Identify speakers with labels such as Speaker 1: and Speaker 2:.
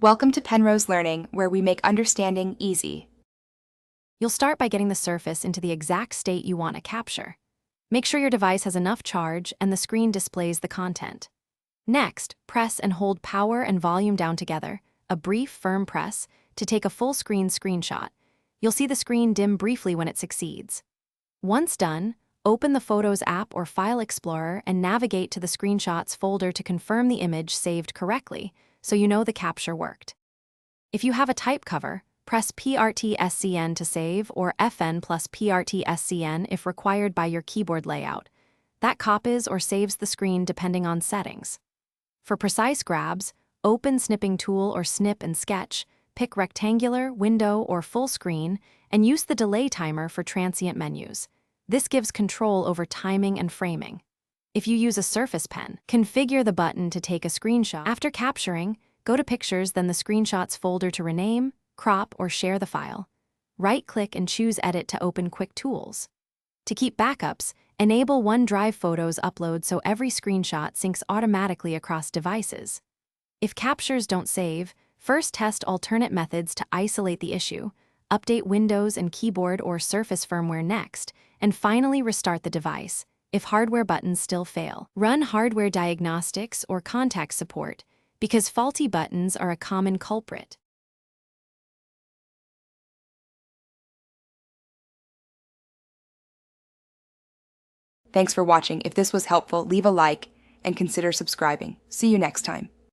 Speaker 1: Welcome to Penrose Learning, where we make understanding easy.
Speaker 2: You'll start by getting the surface into the exact state you want to capture. Make sure your device has enough charge and the screen displays the content. Next, press and hold power and volume down together, a brief, firm press, to take a full-screen screenshot. You'll see the screen dim briefly when it succeeds. Once done, open the Photos app or File Explorer and navigate to the Screenshots folder to confirm the image saved correctly, so you know the capture worked. If you have a type cover, press PRT-SCN to save or FN plus PRT-SCN if required by your keyboard layout. That copies or saves the screen depending on settings. For precise grabs, open Snipping Tool or Snip and Sketch, pick Rectangular, Window, or Full Screen, and use the delay timer for transient menus. This gives control over timing and framing. If you use a Surface Pen, configure the button to take a screenshot. After capturing, go to Pictures, then the Screenshots folder to rename, crop, or share the file. Right-click and choose Edit to open Quick Tools. To keep backups, enable OneDrive Photos upload so every screenshot syncs automatically across devices. If captures don't save, first test alternate methods to isolate the issue, update Windows and keyboard or Surface firmware next, and finally restart the device. If hardware buttons still fail, run hardware diagnostics or contact support, because faulty buttons are a common culprit.
Speaker 1: Thanks for watching. If this was helpful, leave a like and consider subscribing. See you next time.